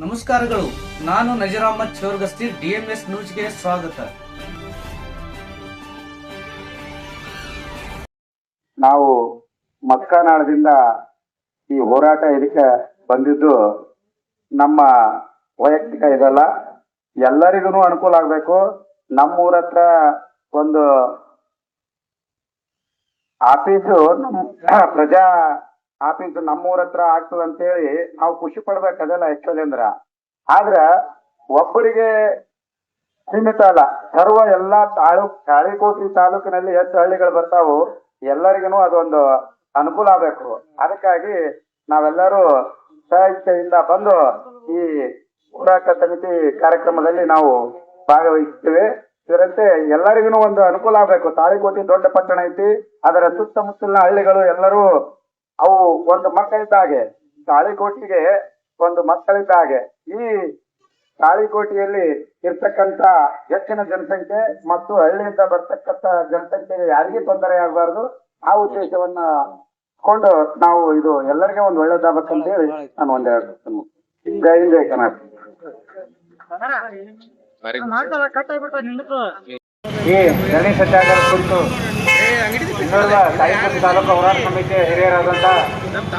ನಮಸ್ಕಾರಗಳು. ನಾನು ನಜೀರ್ ಅಹಮದ್ ಚೋರ್ಗಸ್ತಿ, DMS ನ್ಯೂಸ್ಗೆ ಸ್ವಾಗತ. ನಾವು ಮಕ್ಕನಾಳದಿಂದ ಈ ಹೋರಾಟ ಇದಕ್ಕೆ ಬಂದಿದ್ದು ನಮ್ಮ ವೈಯಕ್ತಿಕ ಇದಲ್ಲ, ಎಲ್ಲರಿಗೂ ಅನುಕೂಲ ಆಗ್ಬೇಕು. ನಮ್ಮೂರ ಹತ್ರ ಒಂದು ಆಫೀಸು, ಪ್ರಜಾ ಆಫೀಸು ನಮ್ಮೂರ ಹತ್ರ ಆಗ್ತದ ಅಂತೇಳಿ ನಾವು ಖುಷಿ ಪಡ್ಬೇಕದಲ್ಲ ಆಕ್ಚುಲಿ ಆದ್ರ ಒಬ್ಬರಿಗೆ ಸೀಮಿತ ಅಲ್ಲ, ಸರ್ವ ಎಲ್ಲಾ ತಾಳಿಕೋಟಿ ತಾಲೂಕಿನಲ್ಲಿ ಎಷ್ಟು ಹಳ್ಳಿಗಳು ಬರ್ತಾವು ಎಲ್ಲರಿಗೂ ಅದೊಂದು ಅನುಕೂಲ ಆಗ್ಬೇಕು. ಅದಕ್ಕಾಗಿ ನಾವೆಲ್ಲರೂ ಸಹಇಚ್ಛೆಯಿಂದ ಬಂದು ಈ ಹೋರಾಟ ಸಮಿತಿ ಕಾರ್ಯಕ್ರಮದಲ್ಲಿ ನಾವು ಭಾಗವಹಿಸ್ತೇವೆ. ಇದರಂತೆ ಎಲ್ಲರಿಗೂ ಒಂದು ಅನುಕೂಲ ಆಗ್ಬೇಕು. ತಾಳಿಕೋಟಿ ದೊಡ್ಡ ಪಟ್ಟಣ ಐತಿ, ಅದರ ಸುತ್ತಮುತ್ತಲಿನ ಹಳ್ಳಿಗಳು ಎಲ್ಲರೂ ಅವು ಒಂದು ಮಕ್ಕಳಿದ್ದ ಹಾಗೆ, ತಾಳಿಕೋಟಿಗೆ ಒಂದು ಮಕ್ಕಳಿದ್ದ ಹಾಗೆ. ಈ ತಾಳಿಕೋಟೆಯಲ್ಲಿ ಇರ್ತಕ್ಕಂತ ಹೆಚ್ಚಿನ ಜನಸಂಖ್ಯೆ ಮತ್ತು ಹಳ್ಳಿಯಿಂದ ಬರ್ತಕ್ಕಂತ ಜನಸಂಖ್ಯೆಗೆ ಯಾರಿಗೂ ತೊಂದರೆ ಆಗಬಾರ್ದು. ಆ ಉದ್ದೇಶವನ್ನ ಕೊಂಡು ನಾವು ಇದು ಎಲ್ಲರಿಗೂ ಒಂದು ಒಳ್ಳೇದಾಗಬೇಕಂತ ಹೇಳಿ ನಾನು ಒಂದೆರಡು ಜೈ ಹಿಂದ್, ಜೈ ಕರ್ನಾಟಕ. ಈ ಧರಣಿ ಸತ್ಯಾಗ್ರಹ ಕುರಿತು ತಾಳಿಕೋಟೆ ತಾಲೂಕು ಹೋರಾಟ ಸಮಿತಿ ಹಿರಿಯರಾದಂತ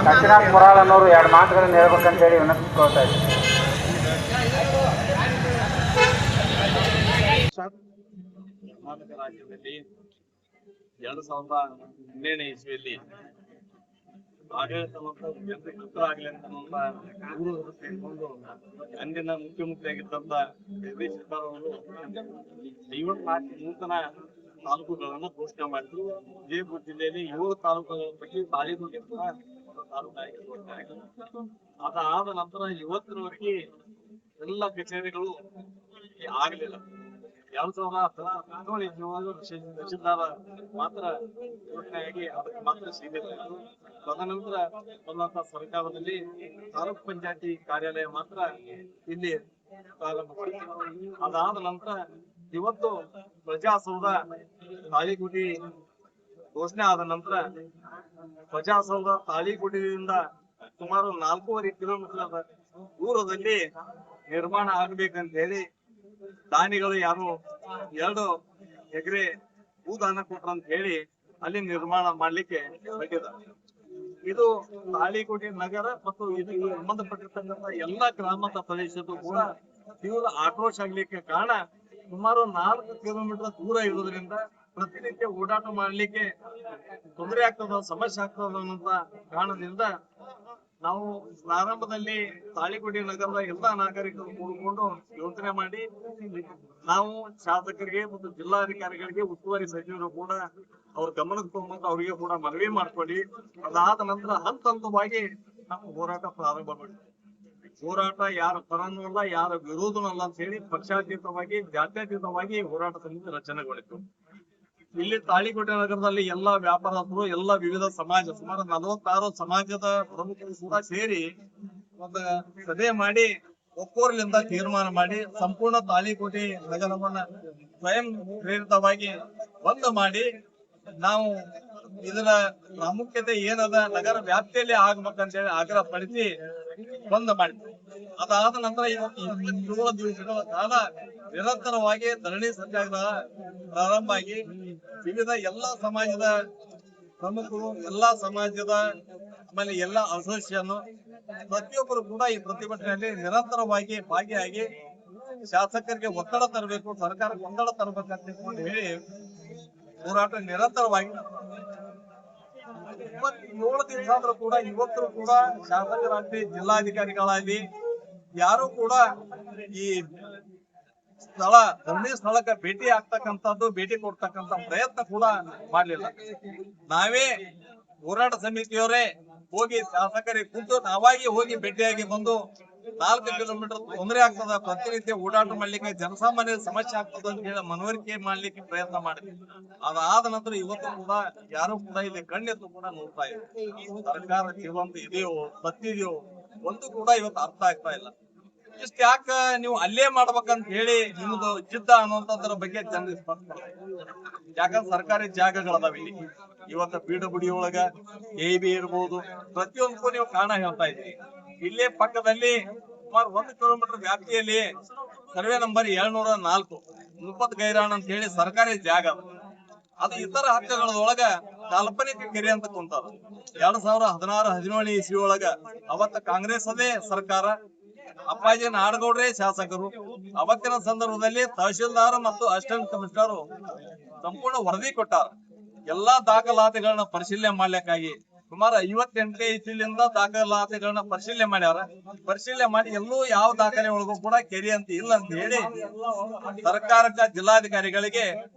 ಕಾಶಿನಾಥ್ ಮುರಾಳ್ ಅನ್ನೋರು ಎರಡು ಮಾತುಗಳನ್ನು ಹೇಳ್ಬೇಕಂತ ಹೇಳಿ ವಿನಂತಿಸ್ಕೊಳ್ತಾ ಇದ್ದೀನಿ. ಕರ್ನಾಟಕ ರಾಜ್ಯದಲ್ಲಿ 2012ನೇ ಇಸ್ವಿಯಲ್ಲಿ ಆಡಳಿತ ಜನರಿಗೆ ಉತ್ತರ ಆಗಲಿ ಅಂತ ಸೇರಿಕೊಂಡು ಅಂದಿನ ಮುಖ್ಯಮಂತ್ರಿಯಾಗಿದ್ದಂತ ಜಗದೀಶ್ ಶೆಟ್ಟರ್ ಅವರು 54 ನೂತನ ತಾಲೂಕುಗಳನ್ನ ಘೋಷಣೆ ಮಾಡಿದ್ರು. ವಿಜಯಪುರ ಜಿಲ್ಲೆಯಲ್ಲಿ 7 ತಾಲೂಕುಗಳ ಪೈಕಿ ತಾಳಿಕೋಟೆ ತಾಲೂಕಾಗಿರ್ತಾರೆ. ಅದಾದ ನಂತರ ಇವತ್ತಿನವರೆಗೆ ಎಲ್ಲ ಕಚೇರಿಗಳು ಆಗಲಿಲ್ಲ. 2017 ತಹಶೀಲ್ದಾರ ಮಾತ್ರ ಘೋಷಣೆಯಾಗಿ ಅದಕ್ಕೆ ಮಾತ್ರ ಸೀಮಿತ. ತದನಂತರ ಬಂದಂತ ಸರ್ಕಾರದಲ್ಲಿ ತಾಲೂಕ್ ಪಂಚಾಯತಿ ಕಾರ್ಯಾಲಯ ಮಾತ್ರ ಇಲ್ಲಿ ಪ್ರಾರಂಭ ಮಾಡಿದೆ. ಅದಾದ ನಂತರ ಇವತ್ತು ಪ್ರಜಾಸೌಧ ತಾಳಿಕೋಟೆ ಘೋಷಣೆ ಆದ ನಂತರ ಪ್ರಜಾಸೌಧ ತಾಳಿಕೋಟೆಯಿಂದ ಸುಮಾರು 4.5 ಕಿಲೋಮೀಟರ್ ದೂರದಲ್ಲಿ ನಿರ್ಮಾಣ ಆಗ್ಬೇಕಂತ ಹೇಳಿ ದಾನಿಗಳು ಯಾರು 2 ಎಕರೆ ಭೂದಾನ ಕೊಟ್ರಂತ ಹೇಳಿ ಅಲ್ಲಿ ನಿರ್ಮಾಣ ಮಾಡ್ಲಿಕ್ಕೆ ಬಿಟ್ಟಿದ. ಇದು ತಾಳಿಕೋಟೆ ನಗರ ಮತ್ತು ಇದಕ್ಕೆ ಸಂಬಂಧಪಟ್ಟಿರ್ತಕ್ಕಂಥ ಎಲ್ಲಾ ಗ್ರಾಮದ ಪ್ರದೇಶದ್ದು ಕೂಡ ತೀವ್ರ ಆಕ್ರೋಶ ಆಗ್ಲಿಕ್ಕೆ ಕಾರಣ, ಸುಮಾರು 4 ಕಿಲೋಮೀಟರ್ ದೂರ ಇರೋದ್ರಿಂದ ಪ್ರತಿನಿತ್ಯ ಓಡಾಟ ಮಾಡ್ಲಿಕ್ಕೆ ತೊಂದರೆ ಆಗ್ತದ, ಸಮಸ್ಯೆ ಆಗ್ತದ ಅನ್ನೋಂತ ಕಾರಣದಿಂದ ನಾವು ಪ್ರಾರಂಭದಲ್ಲಿ ತಾಳಿಕೋಟೆ ನಗರದ ಎಲ್ಲಾ ನಾಗರಿಕರು ಕೂಡಿಕೊಂಡು ಯೋಚನೆ ಮಾಡಿ ನಾವು ಶಾಸಕರಿಗೆ ಮತ್ತು ಜಿಲ್ಲಾಧಿಕಾರಿಗಳಿಗೆ, ಉಸ್ತುವಾರಿ ಸಚಿವರು ಕೂಡ ಅವ್ರ ಗಮನಕ್ಕೆ ತಗೊಂಡು ಅವರಿಗೆ ಕೂಡ ಮನವಿ ಮಾಡ್ಕೊಳ್ಳಿ. ಅದಾದ ನಂತರ ಹಂತ ಹಂತವಾಗಿ ನಾವು ಹೋರಾಟ ಪ್ರಾರಂಭ ಮಾಡಿ, ಹೋರಾಟ ಯಾರ ಪರನೂ ಅಲ್ಲ, ಯಾರ ವಿರೋಧನೂ ಅಲ್ಲ ಅಂತ ಹೇಳಿ ಪಕ್ಷಾತೀತವಾಗಿ, ಜಾತ್ಯತೀತವಾಗಿ ಹೋರಾಟ ಸಮಿತಿ ರಚನೆಗೊಳಿತು. ಇಲ್ಲಿ ತಾಳಿಕೋಟೆ ನಗರದಲ್ಲಿ ಎಲ್ಲಾ ವ್ಯಾಪಾರಸ್ಥರು, ಎಲ್ಲಾ ವಿವಿಧ ಸಮಾಜ, ಸುಮಾರು 46 ಸಮಾಜದ ಪ್ರಮುಖರು ಕೂಡ ಸೇರಿ ಒಂದು ಸಭೆ ಮಾಡಿ ಒಕ್ಕೋರ್ಲಿಂದ ತೀರ್ಮಾನ ಮಾಡಿ ಸಂಪೂರ್ಣ ತಾಳಿಕೋಟೆ ನಗರವನ್ನ ಸ್ವಯಂ ಪ್ರೇರಿತವಾಗಿ ಬಂದ್ ಮಾಡಿ ನಾವು ಇದರ ಪ್ರಾಮುಖ್ಯತೆ ಏನದ ನಗರ ವ್ಯಾಪ್ತಿಯಲ್ಲಿ ಆಗ್ಬೇಕಂತ ಹೇಳಿ ಆಗ್ರಹ ಪಡಿಸಿ ಬಂದ್ ಮಾಡಿದ್ವಿ. ಅದಾದ ನಂತರ ಇವತ್ತು 27 ದಿವಸಗಳ ಕಾಲ ನಿರಂತರವಾಗಿ ಧರಣಿ ಸತ್ಯಾಗ್ರಹ ಪ್ರಾರಂಭ ಆಗಿ ವಿವಿಧ ಎಲ್ಲಾ ಸಮಾಜದ ಪ್ರಮುಖರು, ಎಲ್ಲಾ ಸಮಾಜದ ಆಮೇಲೆ ಎಲ್ಲಾ ಅಸೋಸಿಯೇಷನ್ ಪ್ರತಿಯೊಬ್ಬರು ಕೂಡ ಈ ಪ್ರತಿಭಟನೆಯಲ್ಲಿ ನಿರಂತರವಾಗಿ ಭಾಗಿಯಾಗಿ ಶಾಸಕರಿಗೆ ಒತ್ತಡ ತರಬೇಕು, ಸರ್ಕಾರಕ್ಕೆ ಒತ್ತಡ ತರಬೇಕಂತ ಹೇಳಿ ಹೋರಾಟ ನಿರಂತರವಾಗಿ 27 ದಿವಸ ಆದ್ರೂ ಕೂಡ ಇವತ್ತು ಕೂಡ ಶಾಸಕರಾಗ್ಲಿ, ಜಿಲ್ಲಾಧಿಕಾರಿಗಳಾಗ್ಲಿ ಯಾರು ಕೂಡ ಈ ಧರಣಿ ಸ್ಥಳಕ್ಕೆ ಭೇಟಿ ಆಗ್ತಕ್ಕಂಥದ್ದು, ಭೇಟಿ ಕೊಡ್ತಕ್ಕಂಥ ಪ್ರಯತ್ನ ಕೂಡ ಮಾಡ್ಲಿಲ್ಲ. ನಾವೇ ಹೋರಾಟ ಸಮಿತಿಯವರೇ ಹೋಗಿ ಶಾಸಕರಿಗೆ ಕೂತು ನಾವಾಗಿ ಹೋಗಿ ಭೇಟಿಯಾಗಿ ಬಂದು 4 ಕಿಲೋಮೀಟರ್ ತೊಂದರೆ ಆಗ್ತದ, ಪ್ರತಿನಿತ್ಯ ಓಡಾಟ ಮಾಡ್ಲಿಕ್ಕೆ ಜನಸಾಮಾನ್ಯರ ಸಮಸ್ಯೆ ಆಗ್ತದ ಅಂತ ಹೇಳಿ ಮನವರಿಕೆ ಮಾಡ್ಲಿಕ್ಕೆ ಪ್ರಯತ್ನ ಮಾಡಿದ್ವಿ. ಅದಾದ ನಂತರ ಇವತ್ತು ಕೂಡ ಯಾರು ಕೂಡ ಇಲ್ಲಿ ಕಣ್ಣೆತ್ತು ಕೂಡ ನೋಡ್ತಾ ಇಲ್ಲ. ಸರ್ಕಾರ ಜೀವಂತ ಇದೆಯೋ ಸತ್ತಿದೆಯೋ ಒಂದು ಕೂಡ ಇವತ್ತು ಅರ್ಥ ಆಗ್ತಾ ಇಲ್ಲ. ಇಷ್ಟ ಯಾಕ ನೀವು ಅಲ್ಲೇ ಮಾಡ್ಬೇಕಂತ ಹೇಳಿ ನಿಮ್ದು ಜಿದ್ದ ಅನ್ನುವಂಥದ್ರ ಬಗ್ಗೆ ಜನ ಯಾಕಂದ್ರೆ ಸರ್ಕಾರಿ ಜಾಗಗಳದಾವ ಇಲ್ಲಿ. ಇವತ್ತು PWD ಒಳಗ AB ಇರ್ಬೋದು, ಪ್ರತಿಯೊಂದಕ್ಕೂ ನೀವು ಕಾರಣ ಹೇಳ್ತಾ ಇದ್ದೀರಿ. ಇಲ್ಲೇ ಪಕ್ಕದಲ್ಲಿ ಸುಮಾರು 1 ಕಿಲೋಮೀಟರ್ ವ್ಯಾಪ್ತಿಯಲ್ಲಿ ಸರ್ವೆ ನಂಬರ್ 704 ಮುಪ್ಪತ್ ಗೈರಾಣ್ ಅಂತ ಹೇಳಿ ಸರ್ಕಾರಿ ಜಾಗ ಅದು ಇತರ ಹಕ್ಕಗಳೊಳಗ ಕಾಲ್ಪನಿಕ ಕೆರೆ ಅಂತ ಕುಂತಾರ. 2016-17 ಇಸ್ವಿ ಒಳಗ ಅವತ್ತ ಕಾಂಗ್ರೆಸ್ ಅದೇ ಸರ್ಕಾರ, ಅಪ್ಪಾಜಿ ನಾಡಗೌಡ್ರೆ ಶಾಸಕರು. ಅವತ್ತಿನ ಸಂದರ್ಭದಲ್ಲಿ ತಹಶೀಲ್ದಾರ್ ಮತ್ತು ಅಸಿಸ್ಟೆಂಟ್ ಕಮಿಷನರ್ ಸಂಪೂರ್ಣ ವರದಿ ಕೊಟ್ಟಾರ. ಎಲ್ಲಾ ದಾಖಲಾತಿಗಳನ್ನ ಪರಿಶೀಲನೆ ಮಾಡ್ಲಿಕ್ಕಾಗಿ ಸುಮಾರು 58 ಇಸ್ವಿಲಿಂದ ದಾಖಲಾತಿಗಳನ್ನ ಪರಿಶೀಲನೆ ಮಾಡ್ಯಾರ. ಪರಿಶೀಲನೆ ಮಾಡಿ ಎಲ್ಲೂ ಯಾವ ದಾಖಲೆ ಒಳಗೂ ಕೂಡ ಕೆರೆ ಅಂತ ಇಲ್ಲ ಅಂತ ಹೇಳಿ ಸರ್ಕಾರಕ್ಕ ಜಿಲ್ಲಾಧಿಕಾರಿಗಳಿಗೆ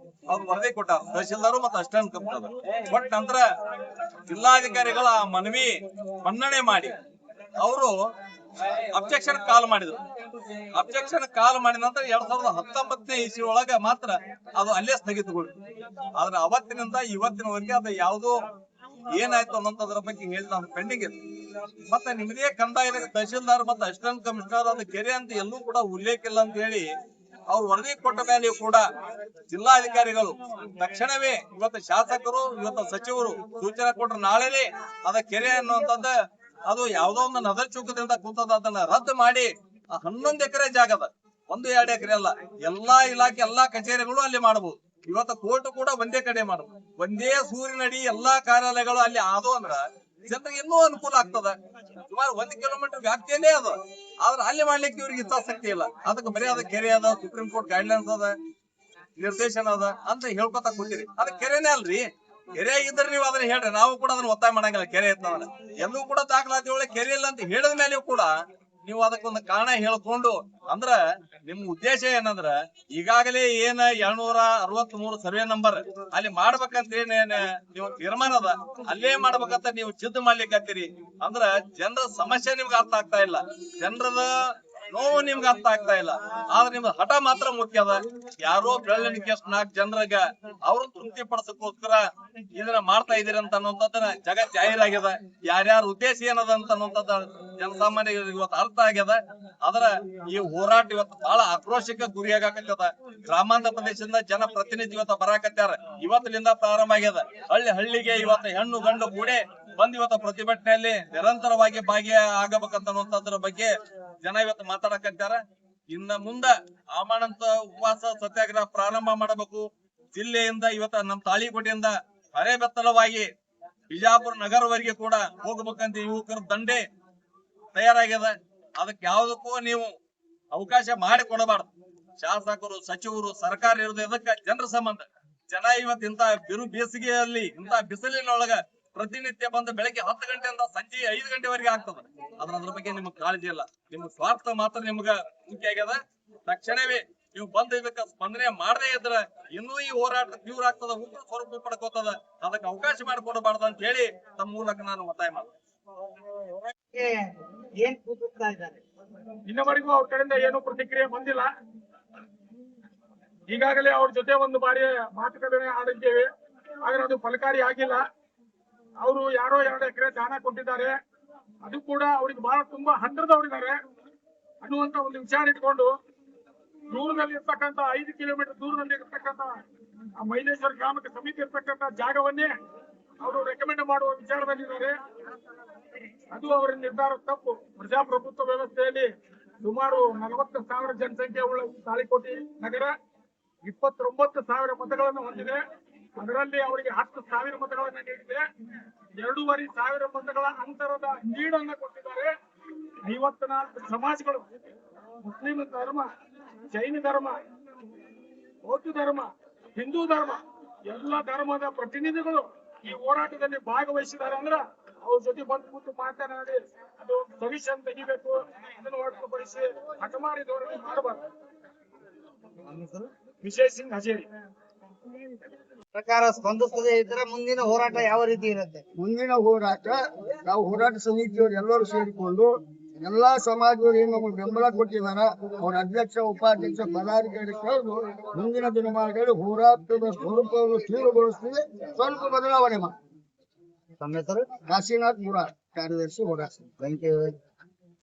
ಅವ್ರು ವರದಿ ಕೊಟ್ಟಾರ, ತಹಶೀಲ್ದಾರ್ ಮತ್ತು ಅಸಿಸ್ಟೆಂಟ್ ಕಮಿಷನರ್. ಬಟ್ ನಂತರ ಜಿಲ್ಲಾಧಿಕಾರಿಗಳ ಮನವಿ ಮನ್ನಣೆ ಮಾಡಿ ಅವರು ಅಬ್ಜೆಕ್ಷನ್ ಕಾಲ್ ಮಾಡಿದ್ರು. ಅಬ್ಜೆಕ್ಷನ್ ಕಾಲ್ ಮಾಡಿದ ನಂತರ 2019 ಇಸ್ವಿ ಒಳಗ ಮಾತ್ರ ಅದು ಅಲ್ಲೇ ಸ್ಥಗಿತಗೊಂಡು. ಆದ್ರೆ ಅವತ್ತಿನಿಂದ ಇವತ್ತಿನವರೆಗೆ ಅದು ಯಾವುದೋ ಏನಾಯ್ತು ಅನ್ನೋದ್ರ ಬಗ್ಗೆ ಹೇಳಿದ ಪೆಂಡಿಂಗ್ ಇತ್ತು. ಮತ್ತೆ ನಿಮ್ಮದೇ ಕಂದಾಯದ ತಹಶೀಲ್ದಾರ್ ಮತ್ತು ಅಸಿಸ್ಟೆಂಟ್ ಕಮಿಷನರ್ ಅದು ಕೆರೆ ಅಂತ ಎಲ್ಲೂ ಕೂಡ ಉಲ್ಲೇಖ ಇಲ್ಲ ಅಂತ ಹೇಳಿ ಅವ್ರು ವರದಿ ಕೊಟ್ಟ ಮೇಲೆಯೂ ಕೂಡ ಜಿಲ್ಲಾಧಿಕಾರಿಗಳು ತಕ್ಷಣವೇ ಇವತ್ತು ಶಾಸಕರು ಇವತ್ತು ಸಚಿವರು ಸೂಚನೆ ಕೊಟ್ರ ನಾಳೆನೇ ಅದ ಕೆರೆ ಅನ್ನುವಂಥದ್ದು ಅದು ಯಾವ್ದೋ ಒಂದು ನದರ್ ಚೌಕದಿಂದ ಕೂತದ ಅದನ್ನ ರದ್ದು ಮಾಡಿ 11 ಎಕರೆ ಜಾಗದ 1-2 ಎಕರೆ ಅಲ್ಲ, ಎಲ್ಲಾ ಇಲಾಖೆ ಎಲ್ಲಾ ಕಚೇರಿಗಳು ಅಲ್ಲಿ ಮಾಡಬಹುದು. ಇವತ್ತು ಕೋರ್ಟ್ ಕೂಡ ಒಂದೇ ಕಡೆ ಮಾಡಬಹುದು. ಒಂದೇ ಸೂರಿನಡಿ ಎಲ್ಲಾ ಕಾರ್ಯಾಲಯಗಳು ಅಲ್ಲಿ ಆದವು ಅಂದ್ರ ಜನರಿಗೆ ಇನ್ನೂ ಅನುಕೂಲ ಆಗ್ತದ. ಸುಮಾರು 1 ಕಿಲೋಮೀಟರ್ ವ್ಯಾಪ್ತಿಯಲ್ಲೇ ಅದ, ಆದ್ರೆ ಅಲ್ಲಿ ಮಾಡ್ಲಿಕ್ಕೆ ಇವ್ರಿಗೆ ಹಿತಾಸಕ್ತಿ ಇಲ್ಲ. ಅದಕ್ಕೆ ಬರೀ ಅದ ಕೆರೆ ಅದ, ಸುಪ್ರೀಂ ಕೋರ್ಟ್ ಗೈಡ್ಲೈನ್ಸ್ ಅದ, ನಿರ್ದೇಶನ ಅದ ಅಂತ ಹೇಳ್ಕೊತ ಕೂತಿರಿ. ಅದ ಕೆರೆನೇ ಅಲ್ರಿ. ಕೆರೆ ಇದ್ರೆ ನೀವು ಅದನ್ನ ಹೇಳ್ರಿ, ನಾವು ಕೂಡ ಅದನ್ನ ಒತ್ತಾಯ ಮಾಡಂಗಿಲ್ಲ. ಕೆರೆ ಇರ್ತದ ಎಲ್ಲೂ ಕೂಡ ದಾಖಲಾತಿ ಒಳಗೆ ಕೆರೆ ಇಲ್ಲ ಅಂತ ಹೇಳಿದ ಮೇಲೆ ಕೂಡ ನೀವು ಅದಕ್ಕೊಂದು ಕಾರಣ ಹೇಳ್ಕೊಂಡು ಅಂದ್ರ ನಿಮ್ ಉದ್ದೇಶ ಏನಂದ್ರ ಈಗಾಗಲೇ ಏನ 763 ಸರ್ವೆ ನಂಬರ್ ಅಲ್ಲಿ ಮಾಡ್ಬೇಕಂತ ಏನ್ ನೀವು ತೀರ್ಮಾನ ಅದ, ಅಲ್ಲೇ ಮಾಡ್ಬೇಕಂತ ನೀವು ಸಿದ್ಧ ಮಾಡ್ಲಿಕ್ಕತ್ತೀರಿ. ಅಂದ್ರ ಜನರ ಸಮಸ್ಯೆ ನಿಮ್ಗೆ ಅರ್ಥ ಆಗ್ತಾ ಇಲ್ಲ, ಜನರದ ನೋವು ನಿಮ್ಗೆ ಅರ್ಥ ಆಗ್ತಾ ಇಲ್ಲ. ಆದ್ರೆ ನಿಮ್ದು ಹಠ ಮಾತ್ರ ಮುಖ್ಯ ಅದ. ಯಾರೋ ಬೆಳ್ಳಣಿಕೆ 4 ಜನರಾಗ ಅವ್ರು ತೃಪ್ತಿ ಪಡಿಸಕ್ಕೋಸ್ಕರ ಇದನ್ನ ಮಾಡ್ತಾ ಇದೀರಿ ಅಂತ ಅನ್ನೋದನ್ನ ಜಗತ್ ಜಾಹೀರಾಗ್ಯದ. ಯಾರ್ಯಾರ ಉದ್ದೇಶ ಏನದ ಅಂತ ಅನ್ನೋದ ಜನಸಾಮಾನ್ಯರಿಗೆ ಇವತ್ತು ಅರ್ಥ ಆಗ್ಯದ. ಅದರ ಈ ಹೋರಾಟ ಇವತ್ತು ಬಹಳ ಆಕ್ರೋಶಕ್ಕೆ ಗುರಿಯಾಗಕತ್ತದ. ಗ್ರಾಮಾಂತರ ಪ್ರದೇಶದಿಂದ ಜನ ಪ್ರತಿನಿಧಿ ಇವತ್ತು ಬರಾಕತ್ಯಾರ. ಇವತ್ತಿನಿಂದ ಪ್ರಾರಂಭ ಆಗ್ಯದ. ಹಳ್ಳಿಗೆ ಇವತ್ತು ಹೆಣ್ಣು ಗಂಡು ಕೂಡೆ ಬಂದ್ ಇವತ್ತು ಪ್ರತಿಭಟನೆಯಲ್ಲಿ ನಿರಂತರವಾಗಿ ಭಾಗಿಯಾಗಬೇಕಂತ ಅನ್ನುವಂಥದ್ರ ಬಗ್ಗೆ ಜನ ಇವತ್ತು ಮಾತಾಡಕತ್ಯಾರ. ಇನ್ನ ಮುಂದ ಆಮಾನಂತ ಉಪವಾಸ ಸತ್ಯಾಗ್ರಹ ಪ್ರಾರಂಭ ಮಾಡಬೇಕು. ಜಿಲ್ಲೆಯಿಂದ ಇವತ್ತ ನಮ್ಮ ತಾಳಿಕೋಟೆಯಿಂದ ಅರೆಬೆತ್ತಲವಾಗಿ ಬಿಜಾಪುರ ನಗರವರೆಗೆ ಕೂಡ ಹೋಗ್ಬೇಕಂತ ಯುವಕರ ದಂಡೆ ತಯಾರಾಗ್ಯದ. ಅದಕ್ಕೆ ಯಾವುದಕ್ಕೂ ನೀವು ಅವಕಾಶ ಮಾಡಿ ಕೊಡಬಾರ್ದು. ಶಾಸಕರು ಸಚಿವರು ಸರ್ಕಾರ ಇರೋದು ಇದಕ್ಕ ಜನರ ಸಂಬಂಧ. ಜನ ಇವತ್ತು ಇಂತ ಬೇಸಿಗೆಯಲ್ಲಿ ಇಂತ ಬಿಸಿಲಿನೊಳಗ ಪ್ರತಿನಿತ್ಯ ಬಂದು ಬೆಳಗ್ಗೆ 10 ಗಂಟೆಯಿಂದ ಸಂಜೆ 5 ಗಂಟೆವರೆಗೆ ಆಗ್ತದ. ಅದ್ರ ಬಗ್ಗೆ ನಿಮ್ಗೆ ಕಾಳಜಿ ಇಲ್ಲ. ನಿಮ್ ಸ್ವಾರ್ಥ ಮಾತ್ರ ನಿಮ್ಗ ಮುಖ್ಯ ಆಗ್ಯದ. ತಕ್ಷಣವೇ ನೀವು ಬಂದು ಇದಕ್ಕ ಸ್ಪಂದನೆ ಮಾಡದೇ ಇದ್ರ ಇನ್ನೂ ಈ ಹೋರಾಟ ತೀವ್ರ ಆಗ್ತದ, ಉಗ್ರ ಸ್ವರೂಪ ಪಡ್ಕೋತದ. ಅದಕ್ಕೆ ಅವಕಾಶ ಮಾಡಿಕೊಡಬಾರ್ದು ಅಂತ ಹೇಳಿ ತಮ್ಮ ಮೂಲಕ ನಾನು ಒತ್ತಾಯ ಮಾಡ್ತೀನಿ. ಇನ್ನವರೆಗೂ ಅವ್ರ ಕಡೆಯಿಂದ ಏನು ಪ್ರತಿಕ್ರಿಯೆ ಬಂದಿಲ್ಲ. ಈಗಾಗಲೇ ಅವ್ರ ಜೊತೆ ಒಂದು ಬಾರಿ ಮಾತುಕತೆ ಆಡಿದ್ದೇವೆ, ಆದ್ರೆ ಅದು ಫಲಕಾರಿ ಆಗಿಲ್ಲ. ಅವರು ಯಾರೋ 2 ಎಕರೆ ದಾನ ಕೊಟ್ಟಿದ್ದಾರೆ, ಅದು ಕೂಡ ಅವ್ರಿಗೆ ಬಹಳ ತುಂಬಾ ಹತ್ತಿರದವರಿದ್ದಾರೆ ಅನ್ನುವಂತ ಒಂದು ವಿಚಾರ ಇಟ್ಕೊಂಡು ದೂರದಲ್ಲಿ ಇರ್ತಕ್ಕಂಥ 5 ಕಿಲೋಮೀಟರ್ ದೂರದಲ್ಲಿ ಇರ್ತಕ್ಕಂಥ ಆ ಮೈಲೇಶ್ವರ ಗ್ರಾಮಕ್ಕೆ ಸಮೀಪ ಇರ್ತಕ್ಕಂಥ ಜಾಗವನ್ನೇ ಅವರು ರೆಕಮೆಂಡ್ ಮಾಡುವ ವಿಚಾರದಲ್ಲಿದ್ದಾರೆ. ಅದು ಅವರ ನಿರ್ಧಾರ ತಪ್ಪು. ಪ್ರಜಾಪ್ರಭುತ್ವ ವ್ಯವಸ್ಥೆಯಲ್ಲಿ ಸುಮಾರು 40,000 ಜನಸಂಖ್ಯೆ ಉಳ್ಳ ತಾಳಿಕೋಟೆ ನಗರ 29,000 ಮತಗಳನ್ನು ಹೊಂದಿದೆ. ಅದರಲ್ಲಿ ಅವರಿಗೆ 10,000 ಮತಗಳನ್ನು ನೀಡಿದೆ. 2,500 ಮತಗಳ ಅಂತರದ ಲೀಡನ್ನು ಕೊಟ್ಟಿದ್ದಾರೆ. 54 ಸಮಾಜಗಳು, ಮುಸ್ಲಿಂ ಧರ್ಮ, ಜೈನ ಧರ್ಮ, ಬೌದ್ಧ ಧರ್ಮ, ಹಿಂದೂ ಧರ್ಮ, ಎಲ್ಲ ಧರ್ಮದ ಪ್ರತಿನಿಧಿಗಳು ಈ ಹೋರಾಟದಲ್ಲಿ ಭಾಗವಹಿಸಿದ್ದಾರೆ. ಅಂದ್ರ ಅವ್ರ ಜೊತೆ ಬಂದು ಕೂತು ಮಾತನಾಡಿ ಅದು ಸೊಲ್ಯೂಷನ್ ತೆಗಿಬೇಕು, ಅದನ್ನು ಹೊರತುಪಡಿಸಿ ಹಠಮಾರಿ ಧೋರಣೆ ಮಾಡಬಾರ್ದು. ವಿಜಯ್ ಸಿಂಗ್ ಹಜೇರಿ ಪ್ರಕಾರ ಸ್ಪಂದಿಸದೇ ಇದ್ರೆ ಮುಂದಿನ ಹೋರಾಟ ಯಾವ ರೀತಿ ಇರುತ್ತೆ? ಮುಂದಿನ ಹೋರಾಟ ನಾವು ಹೋರಾಟ ಸಮಿತಿಯವರು ಎಲ್ಲರೂ ಸೇರಿಕೊಂಡು ಎಲ್ಲಾ ಸಮಾಜದವರು ಏನು ನಮಗೆ ಬೆಂಬಲ ಕೊಟ್ಟಿದ್ದಾರೆ ಅವ್ರ ಅಧ್ಯಕ್ಷ ಉಪಾಧ್ಯಕ್ಷ ಪದಾಧಿಕಾರಿ ಕರೆದು ಮುಂದಿನ ದಿನಮಾನಗಳಲ್ಲಿ ಹೋರಾಟದ ಸ್ವರೂಪವನ್ನು ತೀವ್ರಗೊಳಿಸ್ತೀವಿ. ಸ್ವಲ್ಪ ಬದಲಾವಣೆ ಮಾಡಿ. ತಮ್ಮ ಹೆಸರು? ಕಾಶಿನಾಥ್ ಮುರಾರ್, ಕಾರ್ಯದರ್ಶಿ ಹೋರಾಟ. Thank you.